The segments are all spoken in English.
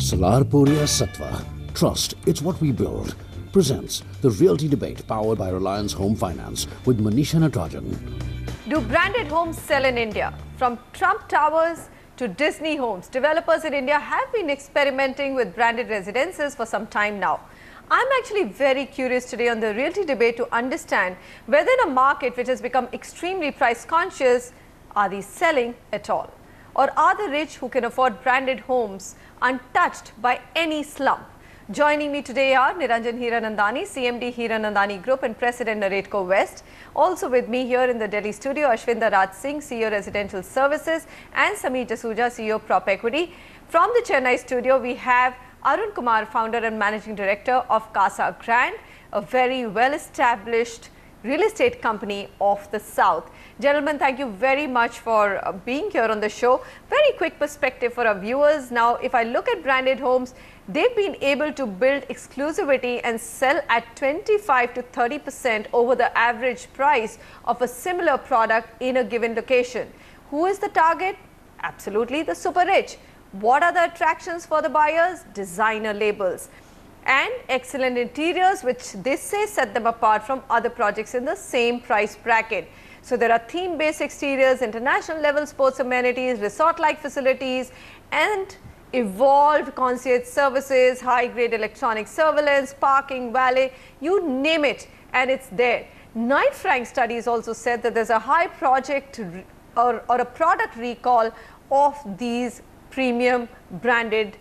Salarpuria Sattva. Trust, it's what we build. Presents the Realty Debate powered by Reliance Home Finance with Manisha Natarajan. Do branded homes sell in India? From Trump Towers to Disney homes, developers in India have been experimenting with branded residences for some time now. I'm actually very curious today on the Realty Debate to understand whether in a market which has become extremely price conscious, are these selling at all? Or are the rich who can afford branded homes untouched by any slump? Joining me today are Niranjan Hiranandani, CMD Hiranandani Group and President Narratco West. Also with me here in the Delhi studio, Ashwinder Raj Singh, CEO Residential Services, and Sameer Jasuja, CEO Prop Equity. From the Chennai studio, we have Arun Kumar, founder and managing director of Casa Grande, a very well-established real estate company of the South. Gentlemen, thank you very much for being here on the show. Very quick perspective for our viewers. Now, if I look at branded homes, they've been able to build exclusivity and sell at 25 to 30% over the average price of a similar product in a given location. Who is the target? Absolutely the super rich. What are the attractions for the buyers? Designer labels and excellent interiors, which they say set them apart from other projects in the same price bracket. So there are theme-based exteriors, international level sports amenities, resort-like facilities, and evolved concierge services, high-grade electronic surveillance, parking, valet, you name it, and it's there. Knight Frank studies also said that there's a high project or a product recall of these premium branded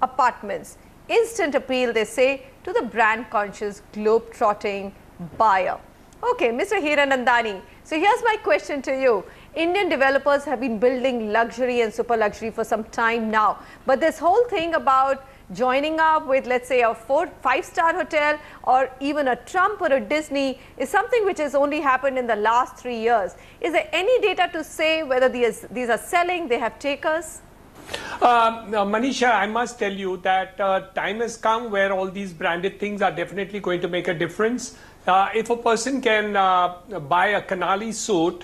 apartments. Instant appeal, they say, to the brand-conscious, globe-trotting buyer. Okay, Mr. Hiranandani, so here's my question to you. Indian developers have been building luxury and super luxury for some time now. But this whole thing about joining up with, let's say, a 4-5-star hotel or even a Trump or a Disney is something which has only happened in the last 3 years. Is there any data to say whether these are selling, they have takers? Manisha, I must tell you that time has come where all these branded things are definitely going to make a difference. If a person can buy a Kanali suit,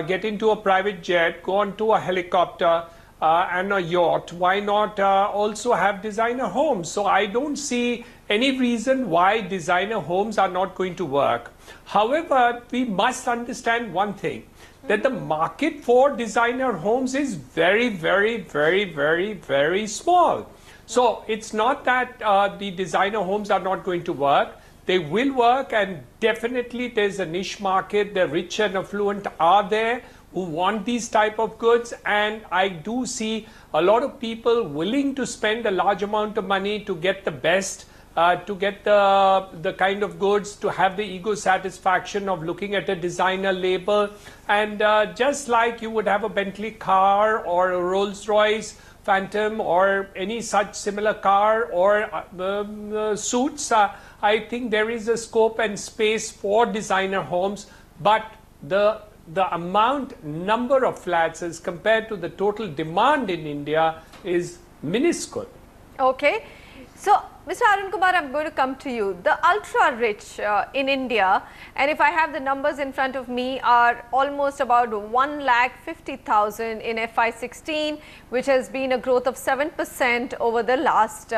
get into a private jet, go onto a helicopter and a yacht, why not also have designer homes? So I don't see any reason why designer homes are not going to work. However, we must understand one thing, that the market for designer homes is very, very, very, very, very small. So it's not that the designer homes are not going to work. They will work, and definitely there's a niche market. The rich and affluent are there who want these type of goods, and I do see a lot of people willing to spend a large amount of money to get the best, to get the kind of goods, to have the ego satisfaction of looking at a designer label. And just like you would have a Bentley car or a Rolls-Royce Phantom or any such similar car or suits, I think there is a scope and space for designer homes, but the number of flats as compared to the total demand in India is minuscule. Okay. So, Mr. Arun Kumar, I'm going to come to you. The ultra-rich in India, and if I have the numbers in front of me, are almost about 1,50,000 in FY16, which has been a growth of 7% over the last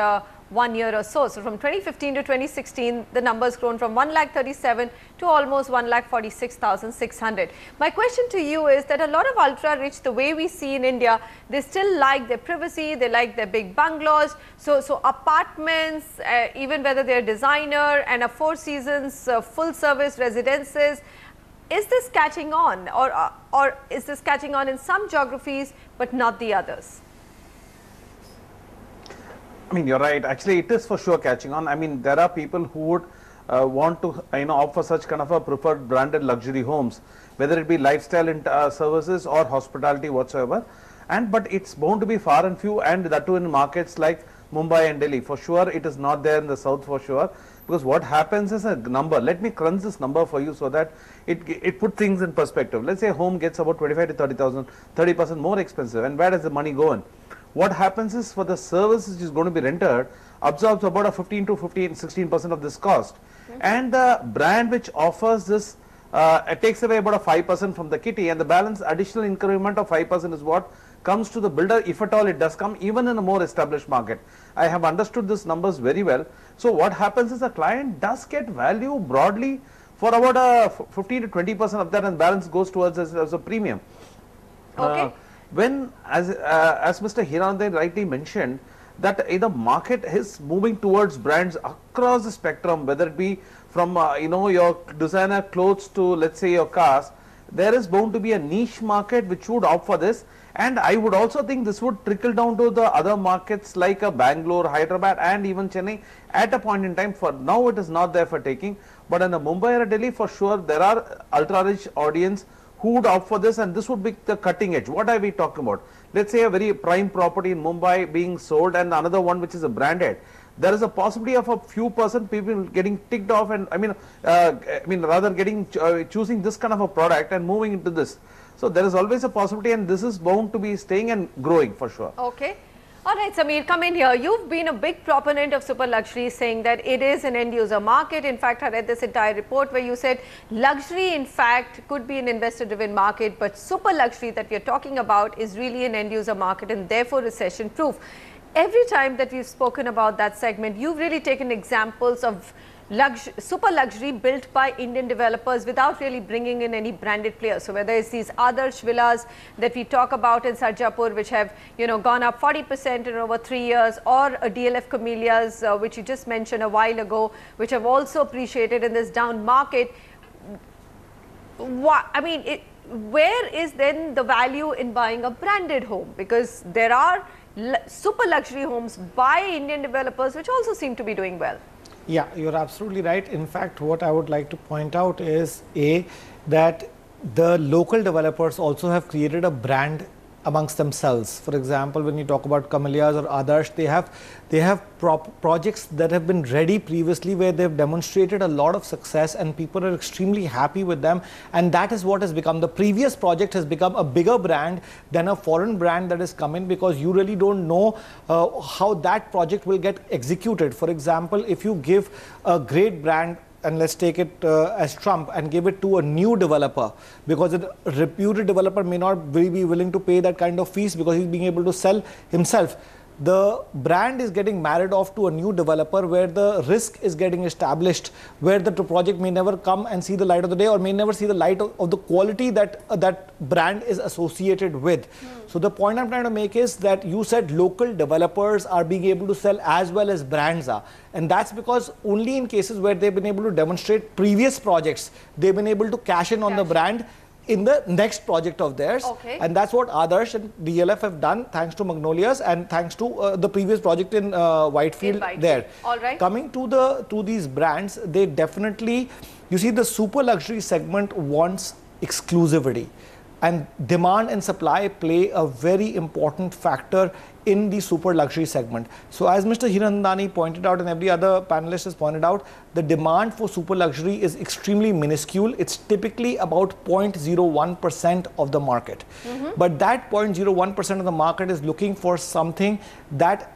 1 year or so. So, from 2015 to 2016, the numbers grown from 1,37,000 to almost 1,46,600. My question to you is that a lot of ultra-rich, the way we see in India, they still like their privacy, they like their big bungalows. So apartments, even whether they're designer and a Four Seasons full-service residences, is this catching on, or is this catching on in some geographies but not the others? I mean, you're right. Actually, it is for sure catching on. I mean, there are people who would want to, opt for such kind of a preferred branded luxury homes, whether it be lifestyle services or hospitality whatsoever. But it's bound to be far and few, and that too in markets like Mumbai and Delhi. For sure, it is not there in the south for sure. Because what happens is a number. Let me crunch this number for you so that it put things in perspective. Let's say a home gets about 25 to 30,000, 30% more expensive. And where does the money go in? What happens is, for the service which is going to be rented, absorbs about a 16% of this cost. And the brand which offers this it takes away about a 5% from the kitty, and the balance additional increment of 5% is what comes to the builder, if at all it does come, even in a more established market. I have understood these numbers very well. So what happens is the client does get value broadly for about 15 to 20% of that, and balance goes towards as a premium. Okay. When, as Mr. Hiranandani rightly mentioned, that the market is moving towards brands across the spectrum, whether it be from your designer clothes to, let's say, your cars. There is bound to be a niche market which would opt for this, and I would also think this would trickle down to the other markets like Bangalore, Hyderabad and even Chennai at a point in time. For now it is not there for taking, but in the Mumbai or Delhi for sure there are ultra rich audience who would opt for this, and this would be the cutting edge. What are we talking about? Let's say a very prime property in Mumbai being sold and another one which is a branded. There is a possibility of a few percent people getting ticked off, and I mean rather getting choosing this kind of a product and moving into this. So there is always a possibility, and this is bound to be staying and growing for sure. Okay. All right, Samir, come in here. You've been a big proponent of super luxury, saying that it is an end user market. In fact, I read this entire report where you said luxury, in fact, could be an investor driven market, but super luxury that we're talking about is really an end user market and therefore recession proof. Every time that we've spoken about that segment, you've really taken examples of super luxury built by Indian developers without really bringing in any branded players. So whether it's these Adarsh villas that we talk about in Sarjapur, which have gone up 40% in over 3 years, or a DLF Camellias, which you just mentioned a while ago, which have also appreciated in this down market. Where is then the value in buying a branded home? Because there are super luxury homes by Indian developers which also seem to be doing well. Yeah, you're absolutely right. In fact, what I would like to point out is that the local developers also have created a brand amongst themselves. For example, when you talk about Camellias or Adarsh, they have projects that have been ready previously where they've demonstrated a lot of success and people are extremely happy with them, and that is what has become, the previous project has become a bigger brand than a foreign brand that is coming, because you really don't know how that project will get executed. For example, if you give a great brand, and let's take it as Trump, and give it to a new developer, because a reputed developer may not be willing to pay that kind of fees because he's being able to sell himself. The brand is getting married off to a new developer where the risk is getting established, where the project may never come and see the light of the day, or may never see the light of the quality that that brand is associated with. So the point I'm trying to make is that you said local developers are being able to sell as well as brands are, and that's because only in cases where they've been able to demonstrate previous projects, they've been able to cash in on the brand in the next project of theirs. Okay. And that's what Adarsh and DLF have done, thanks to Magnolias and thanks to the previous project in Whitefield there. All right. Coming to these brands, they definitely, you see, the super luxury segment wants exclusivity, and demand and supply play a very important factor in the super luxury segment. So as Mr. Hiranandani pointed out, and every other panelist has pointed out, the demand for super luxury is extremely minuscule. It's typically about 0.01% of the market. But that 0.01% of the market is looking for something that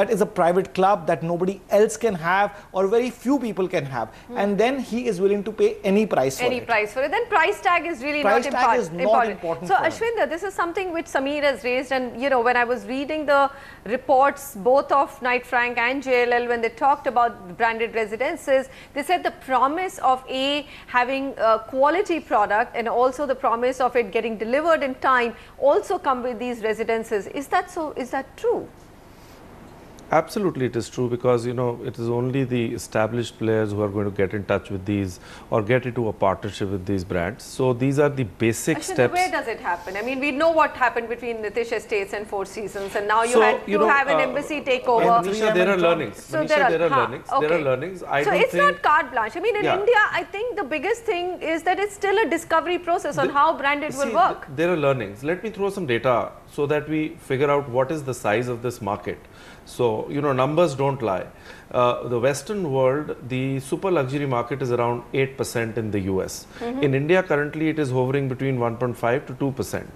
is a private club that nobody else can have, or very few people can have, and then he is willing to pay any price for it. Then price tag is really not important. So Ashwinder, this is something which Samir has raised, and when I was reading the reports both of Knight Frank and JLL, when they talked about branded residences, they said the promise of having a quality product and also the promise of it getting delivered in time also come with these residences. Is that so? Is that true? Absolutely, it is true, because it is only the established players who are going to get in touch with these or get into a partnership with these brands. So these are the basic steps. Where does it happen? I mean, we know what happened between Nitish Estates and Four Seasons, and now you have an embassy takeover. Manisha, there are learnings. So Manisha, there are learnings. Okay. There are learnings. So it's not carte blanche. I mean, in India, I think the biggest thing is that it's still a discovery process on how branded will work. There are learnings. Let me throw some data so that we figure out what is the size of this market. So, numbers don't lie. The Western world, the super luxury market is around 8% in the US. In India, currently it is hovering between 1.5 to 2%.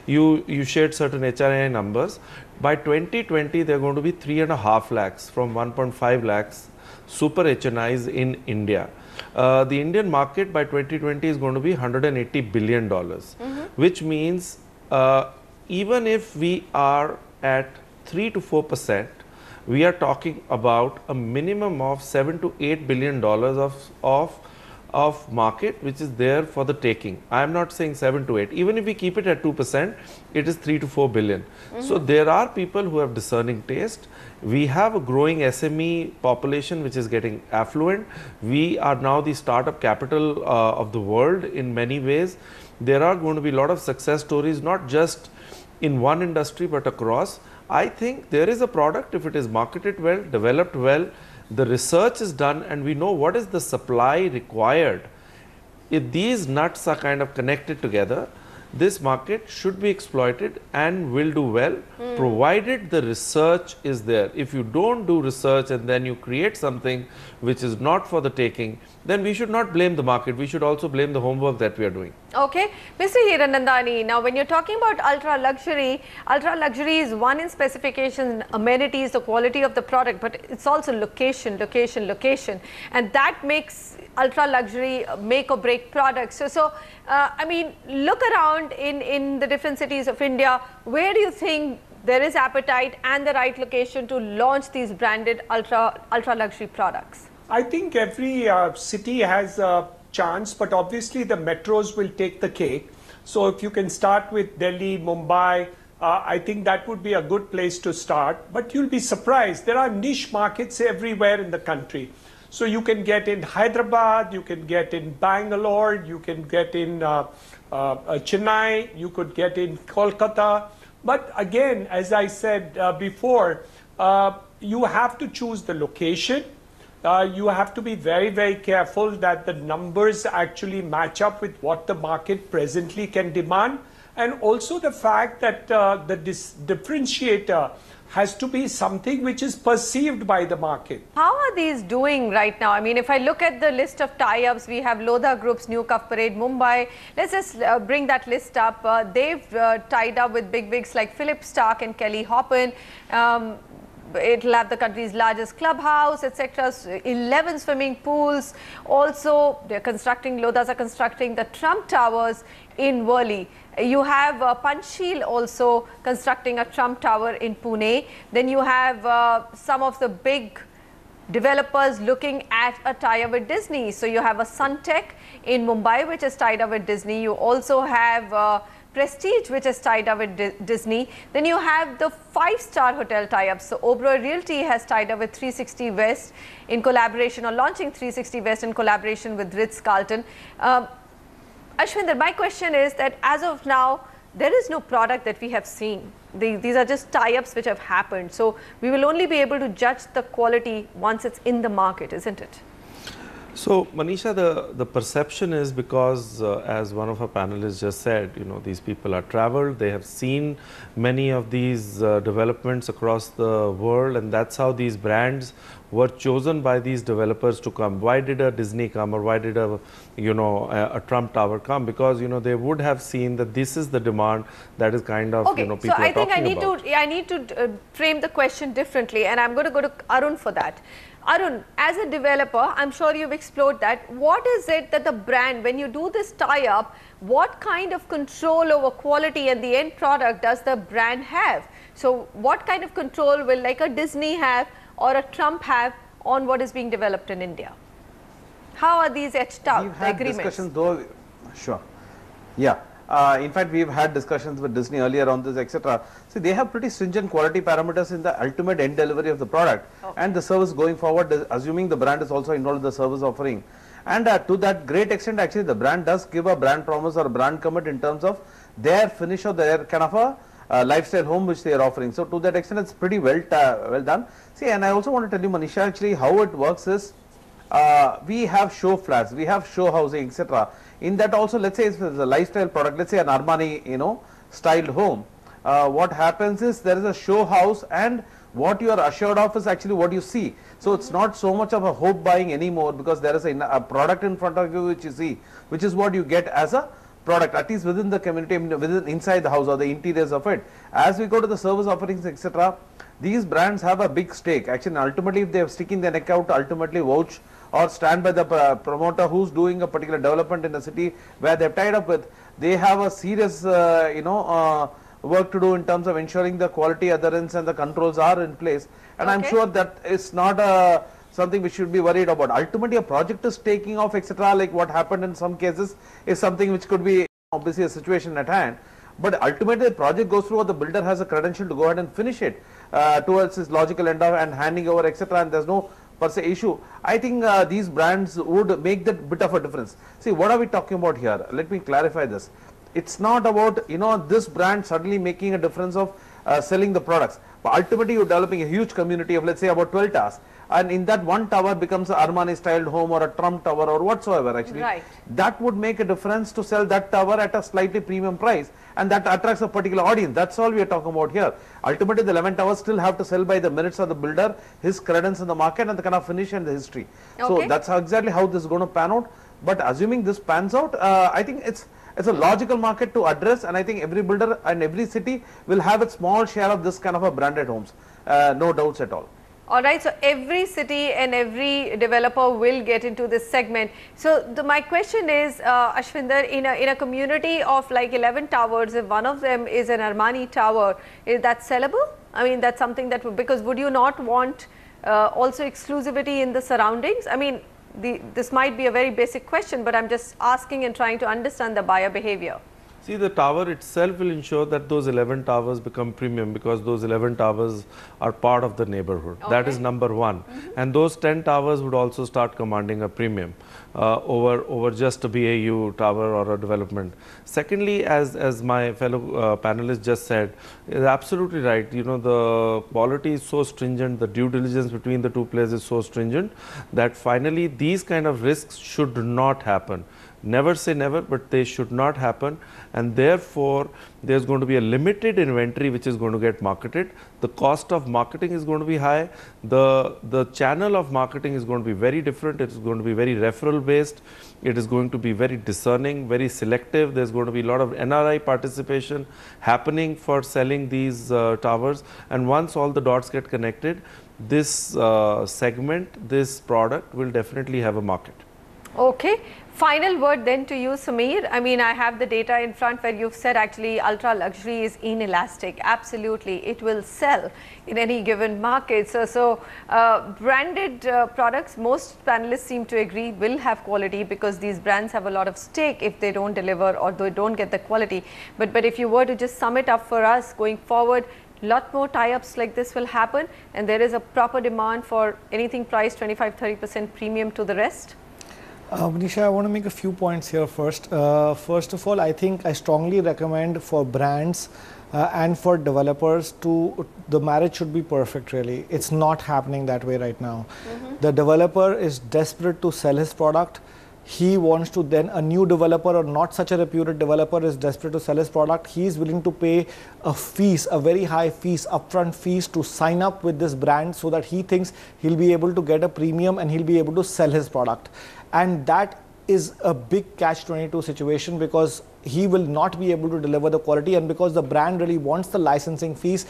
You shared certain HNI numbers. By 2020, there are going to be 3.5 lakhs from 1.5 lakhs super HNIs in India. The Indian market by 2020 is going to be $180 billion, which means even if we are at 3 to 4%, we are talking about a minimum of $7 to $8 billion of market which is there for the taking. I am not saying 7 to 8. Even if we keep it at 2%, it is 3 to 4 billion. So there are people who have discerning taste. We have a growing SME population which is getting affluent. We are now the startup capital of the world in many ways. There are going to be a lot of success stories, not just in one industry but across. I think there is a product, if it is marketed well, developed well, the research is done and we know what is the supply required. If these nuts are kind of connected together, this market should be exploited and will do well, provided the research is there. If you don't do research and then you create something which is not for the taking, then we should not blame the market. We should also blame the homework that we are doing. Okay. Mr. Hiranandani, now when you're talking about ultra luxury is one in specifications, amenities, the quality of the product, but it's also location. And that makes ultra luxury make or break products. So I mean, look around in the different cities of India. Where do you think there is appetite and the right location to launch these branded ultra luxury products? I think every city has a chance, but obviously the metros will take the cake. So if you can start with Delhi, Mumbai, I think that would be a good place to start. But you'll be surprised, there are niche markets everywhere in the country. So you can get in Hyderabad, you can get in Bangalore, you can get in Chennai, you could get in Kolkata. But again, as I said before, you have to choose the location. You have to be very, very careful that the numbers actually match up with what the market presently can demand. And also the fact that the differentiator has to be something which is perceived by the market. How are these doing right now? I mean, if I look at the list of tie-ups, we have Lodha Group's New Cuff Parade, Mumbai. Let's just bring that list up. They've tied up with big wigs like Philip Stark and Kelly Hoppen. It'll have the country's largest clubhouse, etc. 11 swimming pools. Also, they're constructing, Lodhas are constructing the Trump Towers in Worli. You have Panchsheel also constructing a Trump Tower in Pune. Then you have some of the big developers looking at a tie-up with Disney. So you have a Suntech in Mumbai, which is tied up with Disney. You also have Prestige, which is tied up with Disney. Then you have the 5-star hotel tie-ups. So Oberoi Realty has tied up with 360 West in collaboration, or launching 360 West in collaboration with Ritz-Carlton. Ashwinder, my question is that as of now, there is no product that we have seen. These are just tie-ups which have happened. So we will only be able to judge the quality once it's in the market, isn't it? So, Manisha, the perception is because, as one of our panelists just said, you know, these people are traveled, they have seen many of these developments across the world, and that's how these brands were chosen by these developers to come. Why did a Disney come, or why did a Trump Tower come? Because, you know, they would have seen that this is the demand that is kind of, okay, you know, people so I think I need to frame the question differently, and I'm going to go to Arun for that. Arun, as a developer, I'm sure you've explored that. What is it that the brand, when you do this tie-up, what kind of control over quality and the end product does the brand have? So what kind of control will like a Disney have or a Trump have on what is being developed in India? How are these etched out, We've had agreements? discussions though, sure. Yeah. In fact, we've had discussions with Disney earlier on this, etc. See, they have pretty stringent quality parameters in the ultimate end delivery of the product and the service going forward, assuming the brand is also involved in the service offering. And to that great extent, actually, the brand does give a brand promise or a brand commit in terms of their finish or their kind of a lifestyle home which they are offering. So to that extent, it's pretty well done. See, and I also want to tell you, Manisha, actually, how it works is we have show flats, we have show housing, etc. In that also, let's say it's a lifestyle product, let's say an Armani, you know, styled home. What happens is there is a show house, and what you are assured of is actually what you see. So it's not so much of a hope buying anymore, because there is a product in front of you which you see, which is what you get as a product, at least within the community, within inside the house or the interiors of it. As we go to the service offerings, etc., these brands have a big stake. Actually, ultimately, if they are sticking their neck out to ultimately vouch or stand by the promoter who's doing a particular development in the city where they've tied up with, they have a serious, work to do in terms of ensuring the quality adherence and the controls are in place. And I'm sure that is not something we should be worried about. Ultimately, a project is taking off, etc., like what happened in some cases, is something which could be obviously a situation at hand. But ultimately, the project goes through, or the builder has a credential to go ahead and finish it towards its logical end of and handing over, etc., and there's no per se issue. I think these brands would make that bit of a difference. See, what are we talking about here? Let me clarify this. It's not about, you know, this brand suddenly making a difference of selling the products, but ultimately you're developing a huge community of, let's say, about 12 towers, and in that one tower becomes an Armani styled home or a Trump tower or whatsoever actually. Right. That would make a difference to sell that tower at a slightly premium price, and that attracts a particular audience. That's all we are talking about here. Ultimately, the 11 towers still have to sell by the merits of the builder, his credence in the market, and the kind of finish and the history. So that's exactly how this is going to pan out. But assuming this pans out, I think it's a logical market to address, and I think every builder and every city will have a small share of this kind of a branded homes, no doubts at all. All right, so every city and every developer will get into this segment. So my question is, Ashwinder, in a community of like 11 towers, if one of them is an Armani tower, is that sellable? I mean, that's something that would, because would you not want also exclusivity in the surroundings? I mean, this might be a very basic question, but I'm just asking and trying to understand the buyer behavior. See, the tower itself will ensure that those 11 towers become premium, because those 11 towers are part of the neighborhood. That is number one. And those 10 towers would also start commanding a premium over just a BAU tower or a development. Secondly, as my fellow panelist just said, is absolutely right. You know, the quality is so stringent, the due diligence between the two players is so stringent that finally these kind of risks should not happen. Never say never, but they should not happen, and therefore there's going to be a limited inventory which is going to get marketed. The cost of marketing is going to be high. The channel of marketing is going to be very different. It's going to be very referral based. It is going to be very discerning, very selective. There's going to be a lot of NRI participation happening for selling these towers, and once all the dots get connected, this segment, this product will definitely have a market. Okay. Final word then to you, Sameer. I mean, I have the data in front where you've said actually ultra luxury is inelastic. Absolutely, it will sell in any given market. So branded products, most panelists seem to agree, will have quality, because these brands have a lot of stake if they don't deliver or they don't get the quality. But if you were to just sum it up for us going forward, lot more tie-ups like this will happen, and there is a proper demand for anything priced 25–30% premium to the rest. Manisha, I want to make a few points here first. First of all, I think I strongly recommend for brands and for developers the marriage should be perfect really. It's not happening that way right now. The developer is desperate to sell his product. He wants to then, a new developer or not such a reputed developer is desperate to sell his product. He is willing to pay a fees, a very high fees, upfront fees to sign up with this brand so that he thinks he'll be able to get a premium and he'll be able to sell his product. And that is a big catch-22 situation, because he will not be able to deliver the quality, and because the brand really wants the licensing fees,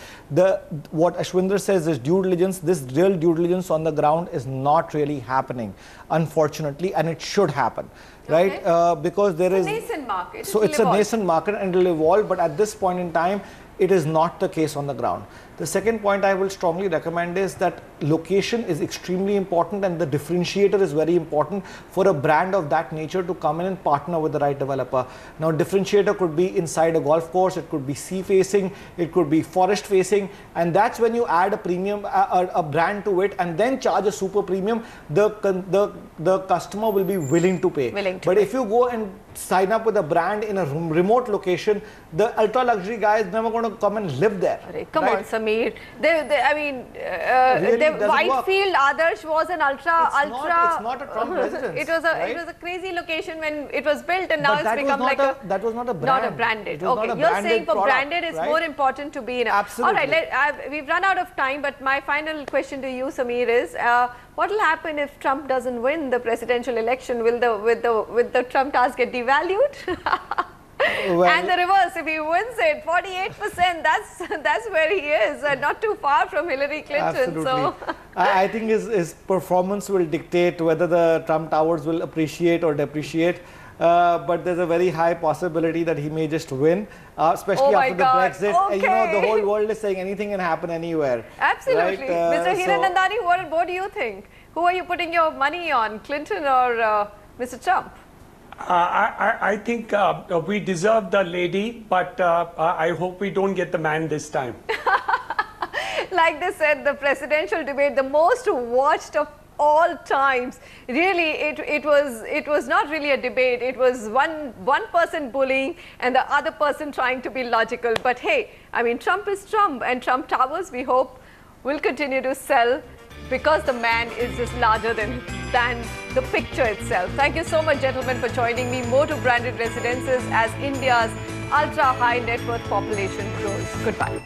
what Ashwinder says is due diligence, this real due diligence on the ground is not really happening, unfortunately, and it should happen. Right? Because there is a nascent market. So it's a nascent market and it will evolve, but at this point in time, it is not the case on the ground. The second point I will strongly recommend is that location is extremely important, and the differentiator is very important for a brand of that nature to come in and partner with the right developer. Now, differentiator could be inside a golf course, it could be sea facing, it could be forest facing, and that's when you add a premium, a brand to it, and then charge a super premium, the customer will be willing to pay. But if you go and sign up with a brand in a remote location, the ultra luxury guy is never going to come and live there. Come on, Sameer. I mean, Whitefield Adarsh was an ultra. It's not a Trump residence. It was a crazy location when it was built, and now it's become like that was not a brand. Not a branded. Okay, you're saying for branded, it's more important to be in. Absolutely. All right, we've run out of time, but my final question to you, Sameer, is what will happen if Trump doesn't win the presidential election? Will the Trump towers get devalued? Well, and the reverse, if he wins it, 48%, that's where he is, not too far from Hillary Clinton. Absolutely. So I think his performance will dictate whether the Trump towers will appreciate or depreciate. but there's a very high possibility that he may just win, especially after the Brexit. You know, the whole world is saying anything can happen anywhere. Absolutely. Right? Mr. Hiranandani, what do you think? Who are you putting your money on, Clinton or Mr. Trump? I think we deserve the lady, but I hope we don't get the man this time. Like they said, the presidential debate, the most watched of all times. Really, it was not really a debate. It was one person bullying and the other person trying to be logical. But hey, I mean, Trump is Trump, and Trump Towers, we hope, will continue to sell because the man is just larger than the picture itself. Thank you so much, gentlemen, for joining me. More to branded residences as India's ultra high net worth population grows. Goodbye.